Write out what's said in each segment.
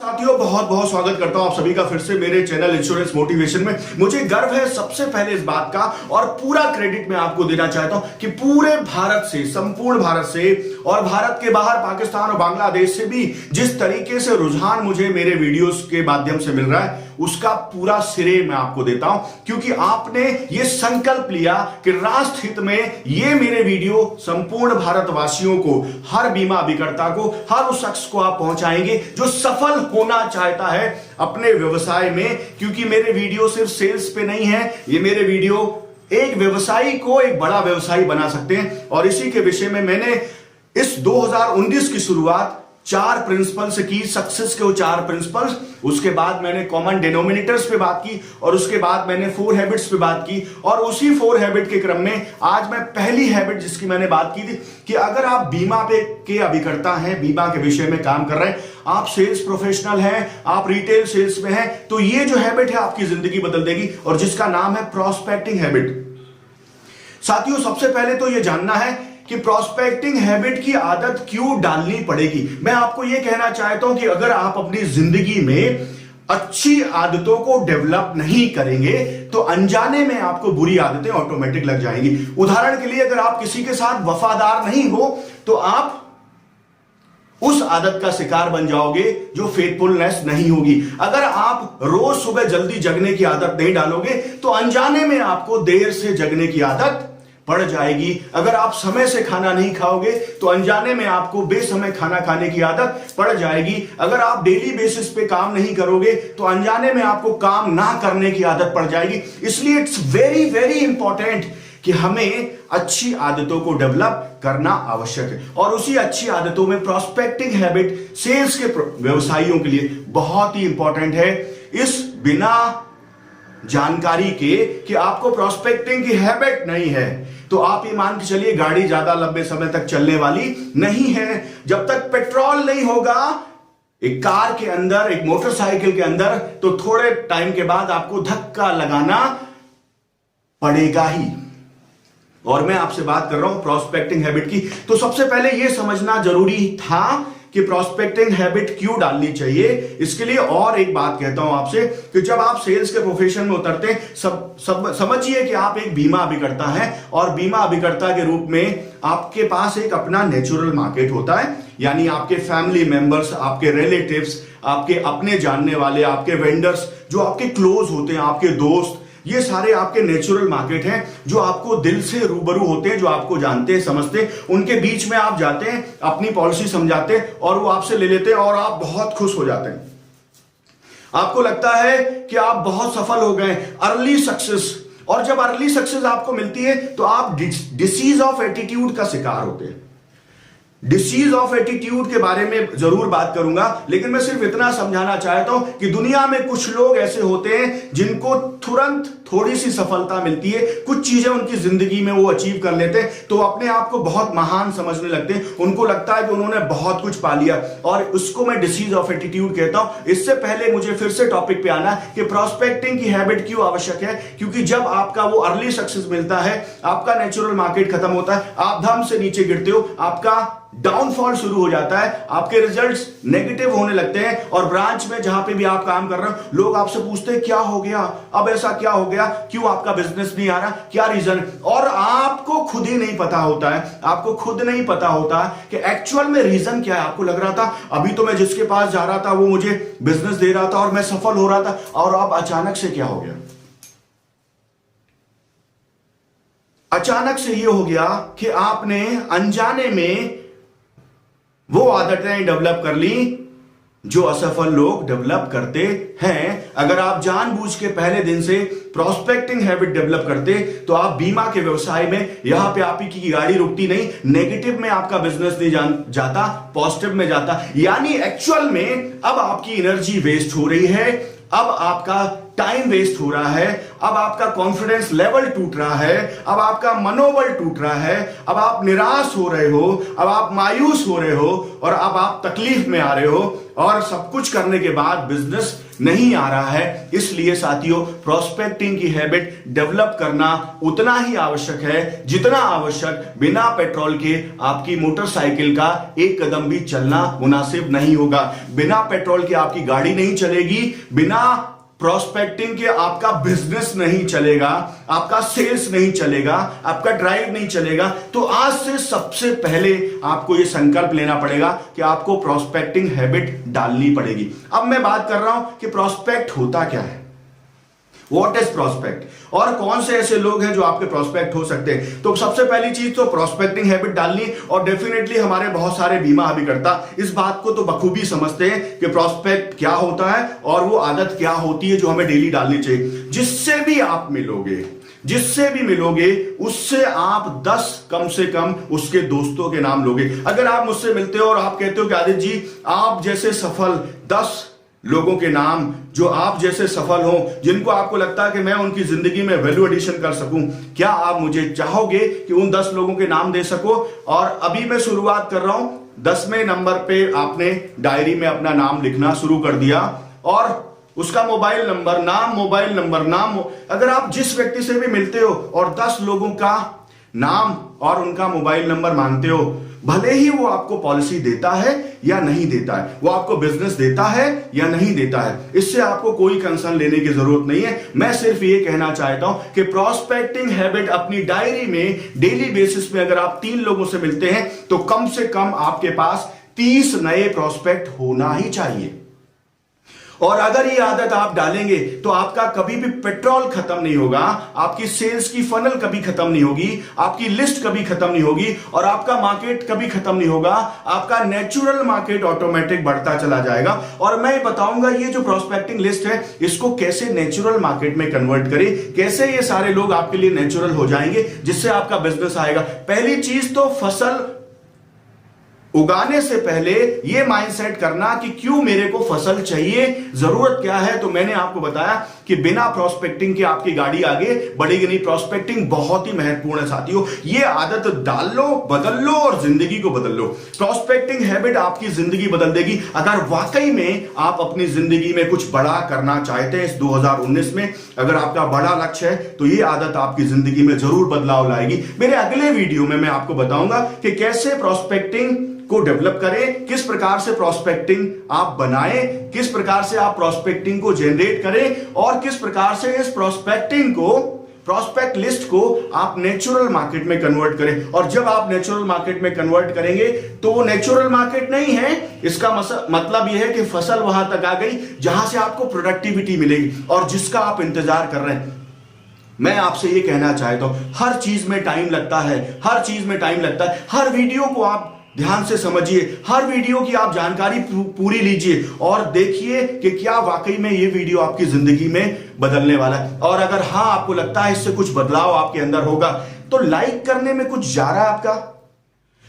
साथियों, बहुत बहुत स्वागत करता हूं आप सभी का फिर से मेरे चैनल इंश्योरेंस मोटिवेशन में। मुझे गर्व है सबसे पहले इस बात का और पूरा क्रेडिट मैं आपको देना चाहता हूं कि पूरे भारत से, संपूर्ण भारत से और भारत के बाहर पाकिस्तान और बांग्लादेश से भी जिस तरीके से रुझान मुझे मेरे वीडियोस के माध्यम से मिल रहा है उसका पूरा श्रेय मैं आपको देता हूं, क्योंकि आपने ये संकल्प लिया कि राष्ट्र हित में ये मेरे वीडियो संपूर्ण भारतवासियों को, हर बीमा अभिकर्ता को, हर उस शख्स को आप पहुंचाएंगे जो सफल होना चाहता है अपने व्यवसाय में। क्योंकि मेरे वीडियो सिर्फ सेल्स पे नहीं है, ये मेरे वीडियो एक व्यवसायी को एक बड़ा व्यवसायी बना सकते हैं। और इसी के विषय में मैंने इस 2019 की शुरुआत 4 प्रिंसिपल से की, सक्सेस के वो 4 प्रिंसिपल्स। उसके बाद मैंने कॉमन डिनोमिनेटर्स पे बात की और उसके बाद मैंने 4 हैबिट्स पे बात की। और उसी 4 हैबिट के क्रम में आज मैं पहली हैबिट जिसकी मैंने बात की थी कि अगर आप बीमा पे के अभिकर्ता हैं, बीमा के विषय में काम कर रहे हैं, आप सेल्स प्रोफेशनल हैं, आप रिटेल सेल्स में हैं, तो ये जो हैबिट है आपकी जिंदगी बदल देगी और जिसका नाम है प्रॉस्पेक्टिंग हैबिट। साथियों, सबसे पहले तो ये जानना है कि प्रॉस्पेक्टिंग हैबिट की आदत क्यों डालनी पड़ेगी। मैं आपको यह कहना चाहता हूं कि अगर आप अपनी जिंदगी में अच्छी आदतों को डेवलप नहीं करेंगे तो अनजाने में आपको बुरी आदतें ऑटोमेटिक लग जाएंगी। उदाहरण के लिए, अगर आप किसी के साथ वफादार नहीं हो तो आप उस आदत का शिकार बन जाओगे जो फेथफुलनेस नहीं होगी। अगर आप रोज सुबह जल्दी जगने की आदत नहीं डालोगे तो अनजाने में आपको देर से जगने की आदत पड़ जाएगी। अगर आप समय से खाना नहीं खाओगे तो अनजाने में आपको बेसमय खाना खाने की आदत पड़ जाएगी। अगर आप डेली बेसिस पे काम नहीं करोगे तो अनजाने में आपको काम ना करने की आदत पड़ जाएगी। इसलिए इट्स वेरी वेरी इंपॉर्टेंट कि हमें अच्छी आदतों को डेवलप करना आवश्यक है। और उसी अच्छी आदतों में प्रॉस्पेक्टिंग हैबिट सेल्स के व्यवसायियों के लिए बहुत ही इंपॉर्टेंट है। इस बिना जानकारी के कि आपको प्रॉस्पेक्टिंग की हैबिट नहीं है तो आप ये मान के चलिए गाड़ी ज्यादा लंबे समय तक चलने वाली नहीं है। जब तक पेट्रोल नहीं होगा एक कार के अंदर, एक मोटरसाइकिल के अंदर, तो थोड़े टाइम के बाद आपको धक्का लगाना पड़ेगा ही। और मैं आपसे बात कर रहा हूं प्रॉस्पेक्टिंग हैबिट की। तो सबसे पहले यह समझना जरूरी था कि प्रॉस्पेक्टिंग हैबिट क्यों डालनी चाहिए। इसके लिए और एक बात कहता हूं आपसे कि जब आप सेल्स के प्रोफेशन में उतरते हैं, समझिए कि आप एक बीमा अभिकर्ता हैं और बीमा अभिकर्ता के रूप में आपके पास एक अपना नेचुरल मार्केट होता है। यानी आपके फैमिली मेंबर्स, आपके रिलेटिव्स, आपके अपने जानने वाले, आपके वेंडर्स जो आपके क्लोज होते हैं, आपके दोस्त, ये सारे आपके नेचुरल मार्केट हैं जो आपको दिल से रूबरू होते हैं, जो आपको जानते हैं, समझते हैं। उनके बीच में आप जाते हैं, अपनी पॉलिसी समझाते हैं और वो आपसे ले लेते हैं और आप बहुत खुश हो जाते हैं। आपको लगता है कि आप बहुत सफल हो गए, अर्ली सक्सेस। और जब अर्ली सक्सेस आपको मिलती है तो आप डिसीज ऑफ एटीट्यूड का शिकार होते हैं। डिसीज ऑफ एटीट्यूड के बारे में जरूर बात करूंगा, लेकिन मैं सिर्फ इतना समझाना चाहता हूं कि दुनिया में कुछ लोग ऐसे होते हैं जिनको तुरंत थोड़ी सी सफलता मिलती है, कुछ चीजें उनकी जिंदगी में वो अचीव कर लेते हैं तो अपने आप को बहुत महान समझने लगते हैं। उनको लगता है कि उन्होंने बहुत कुछ पा लिया और उसको मैं डिसीज ऑफ एटीट्यूड कहता हूं। इससे पहले मुझे फिर से टॉपिक पे आना कि प्रॉस्पेक्टिंग की हैबिट क्यों आवश्यक है। क्योंकि जब आपका वो अर्ली सक्सेस मिलता है, आपका नेचुरल मार्केट खत्म होता है, आप धम से नीचे गिरते हो, आपका डाउनफॉल शुरू हो जाता है, आपके रिजल्ट्स नेगेटिव होने लगते हैं। और ब्रांच में जहां पे भी आप काम कर रहे हो, लोग आपसे पूछते हैं क्या हो गया, अब ऐसा क्या हो गया, क्यों आपका बिजनेस नहीं आ रहा, क्या रीजन। और आपको खुद ही नहीं पता होता है, आपको खुद नहीं पता होता कि एक्चुअल में रीजन क्या है। आपको लग रहा था अभी तो मैं जिसके पास जा रहा था वो मुझे बिजनेस दे रहा था और मैं सफल हो रहा था, और अब अचानक से क्या हो गया। अचानक से ये हो गया कि आपने अनजाने में वो आदतें डेवलप कर ली जो असफल लोग डेवलप करते हैं। अगर आप जानबूझ के पहले दिन से प्रॉस्पेक्टिंग हैबिट डेवलप करते तो आप बीमा के व्यवसाय में, यहां पे आप ही की गाड़ी रुकती नहीं, नेगेटिव में आपका बिजनेस नहीं जाता, पॉजिटिव में जाता। यानी एक्चुअल में अब आपकी एनर्जी वेस्ट हो रही है, अब आपका टाइम वेस्ट हो रहा है, अब आपका कॉन्फिडेंस लेवल टूट रहा है, अब आपका मनोबल टूट रहा है, अब आप निराश हो रहे हो, अब आप मायूस हो रहे हो और अब आप तकलीफ में आ रहे हो और सब कुछ करने के बाद बिजनेस नहीं आ रहा है। इसलिए साथियों, प्रोस्पेक्टिंग की हैबिट डेवलप करना उतना ही आवश्यक है जितना आवश्यक बिना पेट्रोल के आपकी मोटरसाइकिल का एक कदम भी चलना मुनासिब नहीं होगा। बिना पेट्रोल के आपकी गाड़ी नहीं चलेगी, बिना प्रोस्पेक्टिंग के आपका बिजनेस नहीं चलेगा, आपका सेल्स नहीं चलेगा, आपका ड्राइव नहीं चलेगा। तो आज से सबसे पहले आपको यह संकल्प लेना पड़ेगा कि आपको प्रोस्पेक्टिंग हैबिट डालनी पड़ेगी। अब मैं बात कर रहा हूं कि प्रोस्पेक्ट होता क्या है, व्हाट इज प्रोस्पेक्ट, और कौन से ऐसे लोग हैं जो आपके प्रोस्पेक्ट हो सकते हैं। तो सबसे पहली चीज तो प्रोस्पेक्टिंग हैबिट डालनी, और डेफिनेटली हमारे बहुत सारे बीमा अभिकर्ता इस बात को तो बखूबी समझते हैं कि प्रोस्पेक्ट क्या होता है और वो आदत क्या होती है जो हमें डेली डालनी चाहिए। जिससे भी आप मिलोगे उससे आप 10 कम से कम उसके दोस्तों के नाम लोगे। अगर आप मुझसे मिलते हो और आप कहते हो कि आदित्य जी आप जैसे सफल 10 लोगों के नाम जो आप जैसे सफल हो, जिनको आपको लगता है कि मैं उनकी जिंदगी में वैल्यू एडिशन कर सकूं, क्या आप मुझे चाहोगे कि उन 10 लोगों के नाम दे सको। और अभी मैं शुरुआत कर रहा हूं, 10वें नंबर पे आपने डायरी में अपना नाम लिखना शुरू कर दिया और उसका मोबाइल नंबर नाम। अगर आप जिस व्यक्ति से भी मिलते हो और 10 लोगों का नाम और उनका मोबाइल नंबर मांगते हो, भले ही वो आपको पॉलिसी देता है या नहीं देता है, वो आपको बिजनेस देता है या नहीं देता है, इससे आपको कोई कंसर्न लेने की जरूरत नहीं है। मैं सिर्फ ये कहना चाहता हूं कि प्रोस्पेक्टिंग हैबिट अपनी डायरी में डेली बेसिस पे अगर आप 3 लोगों से मिलते हैं तो कम से कम आपके पास 30 नए प्रोस्पेक्ट होना ही चाहिए। और अगर ये आदत आप डालेंगे तो आपका कभी भी पेट्रोल खत्म नहीं होगा, आपकी सेल्स की फनल कभी खत्म नहीं होगी, आपकी लिस्ट कभी खत्म नहीं होगी और आपका मार्केट कभी खत्म नहीं होगा। आपका नेचुरल मार्केट ऑटोमेटिक बढ़ता चला जाएगा। और मैं बताऊंगा ये जो प्रोस्पेक्टिंग लिस्ट है इसको कैसे नेचुरल मार्केट में कन्वर्ट करें, कैसे ये सारे लोग आपके लिए नेचुरल हो जाएंगे जिससे आपका बिजनेस आएगा। पहली चीज तो फसल उगाने से पहले यह माइंडसेट करना कि क्यों मेरे को फसल चाहिए, जरूरत क्या है। तो मैंने आपको बताया कि बिना प्रोस्पेक्टिंग के आपकी गाड़ी आगे बढ़ेगी नहीं। प्रोस्पेक्टिंग बहुत ही महत्वपूर्ण है साथियों, ये आदत डाल लो, बदल लो और जिंदगी को बदल लो। प्रोस्पेक्टिंग हैबिट आपकी जिंदगी बदल देगी। अगर वाकई में आप अपनी जिंदगी में कुछ बड़ा करना चाहते हैं इस 2019 में, अगर आपका बड़ा लक्ष्य है तो ये आदत आपकी जिंदगी में जरूर बदलाव लाएगी। मेरे अगले वीडियो में मैं आपको बताऊंगा कि कैसे प्रोस्पेक्टिंग को डेवलप करें, किस प्रकार से प्रोस्पेक्टिंग आप बनाएं, किस प्रकार से आप प्रोस्पेक्टिंग को जनरेट करें और किस प्रकार से इस प्रोस्पेक्टिंग को, प्रोस्पेक्ट लिस्ट को आप नेचुरल मार्केट में कन्वर्ट करें। और जब आप नेचुरल मार्केट में कन्वर्ट करेंगे तो वो नेचुरल मार्केट नहीं है, इसका मतलब यह है कि फसल वहां तक आ गई जहां से आपको प्रोडक्टिविटी मिलेगी और जिसका आप इंतजार कर रहे हैं। मैं आपसे ये कहना चाहता हूं, हर चीज में टाइम लगता है, हर चीज में टाइम लगता है। हर वीडियो को आप ध्यान से समझिए, हर वीडियो की आप जानकारी पूरी लीजिए और देखिए कि क्या वाकई में ये वीडियो आपकी जिंदगी में बदलने वाला है। और अगर हाँ आपको लगता है इससे कुछ बदलाव आपके अंदर होगा तो लाइक करने में कुछ जा रहा है आपका,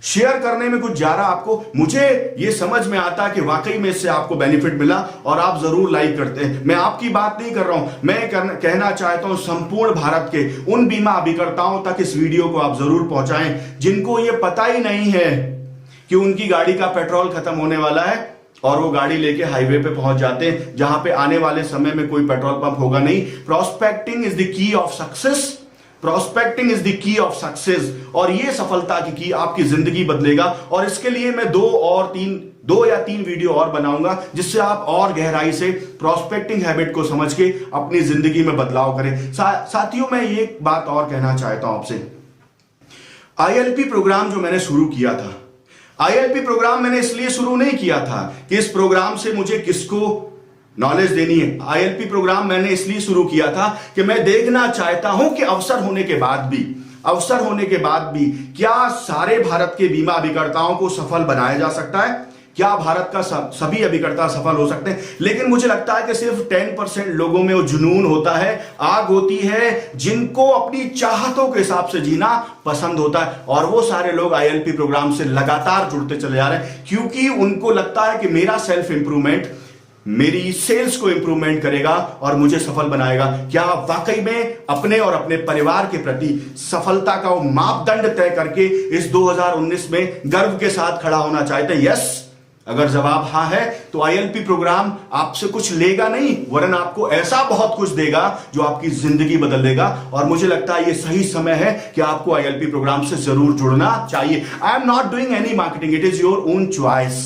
शेयर करने में कुछ जा रहा आपको, मुझे ये समझ में आता है कि वाकई में इससे आपको बेनिफिट मिला और आप जरूर लाइक करते हैं। मैं आपकी बात नहीं कर रहा हूं, मैं कहना चाहता हूं संपूर्ण भारत के उन बीमा अभिकर्ताओं तक इस वीडियो को आप जरूर पहुंचाएं जिनको ये पता ही नहीं है कि उनकी गाड़ी का पेट्रोल खत्म होने वाला है और वो गाड़ी लेके हाईवे पे पहुंच जाते हैं जहां पे आने वाले समय में कोई पेट्रोल पंप होगा नहीं। Prospecting is the key of success, prospecting is the key of success. और ये सफलता की आपकी जिंदगी बदलेगा। और इसके लिए मैं 2 या 3 वीडियो और बनाऊंगा जिससे आप और गहराई से प्रोस्पेक्टिंग हैबिट को समझ के अपनी जिंदगी में बदलाव करें। साथियों मैं ये बात और कहना चाहता हूं आपसे, ILP प्रोग्राम जो मैंने शुरू किया था, ILP प्रोग्राम मैंने इसलिए शुरू नहीं किया था कि इस प्रोग्राम से मुझे किसको नॉलेज देनी है। ILP प्रोग्राम मैंने इसलिए शुरू किया था कि मैं देखना चाहता हूं कि अवसर होने के बाद भी क्या सारे भारत के बीमा अभिकर्ताओं को सफल बनाया जा सकता है, क्या भारत का सभी अभिकर्ता सफल हो सकते हैं। लेकिन मुझे लगता है कि सिर्फ 10% लोगों में वो जुनून होता है, आग होती है, जिनको अपनी चाहतों के हिसाब से जीना पसंद होता है। और वो सारे लोग ILP प्रोग्राम से लगातार जुड़ते चले जा रहे हैं क्योंकि उनको लगता है कि मेरा सेल्फ इंप्रूवमेंट मेरी सेल्स को इंप्रूवमेंट करेगा और मुझे सफल बनाएगा। क्या आप वाकई में अपने और अपने परिवार के प्रति सफलता का वो मापदंड तय करके इस 2019 में गर्व के साथ खड़ा होना चाहते हैं? यस, अगर जवाब हां है तो आईएलपी प्रोग्राम आपसे कुछ लेगा नहीं, वरन आपको ऐसा बहुत कुछ देगा जो आपकी जिंदगी बदल देगा। और मुझे लगता है ये सही समय है कि आपको आईएलपी प्रोग्राम से जरूर जुड़ना चाहिए। I am not doing any marketing, it is your own choice,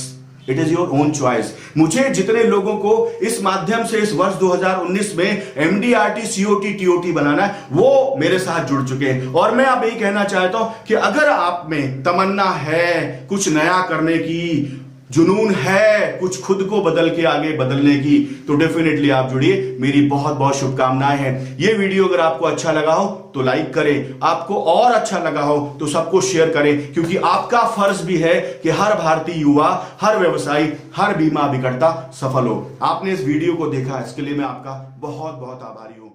it is your own choice. मुझे जितने लोगों को इस माध्यम से इस वर्ष 2019 में एमडीआरटी, सीओटी, टीओटी बनाना है, वो मेरे साथ जुड़ चुके हैं। और मैं अब यही कहना चाहता हूं कि अगर आप में तमन्ना है, कुछ नया करने की जुनून है, कुछ खुद को बदल के आगे बदलने की, तो डेफिनेटली आप जुड़िए। मेरी बहुत बहुत शुभकामनाएं हैं। ये वीडियो अगर आपको अच्छा लगा हो तो लाइक करें, आपको और अच्छा लगा हो तो सबको शेयर करें, क्योंकि आपका फर्ज भी है कि हर भारतीय युवा, हर व्यवसायी, हर बीमा अभिकर्ता सफल हो। आपने इस वीडियो को देखा, इसके लिए मैं आपका बहुत बहुत आभारी हूं।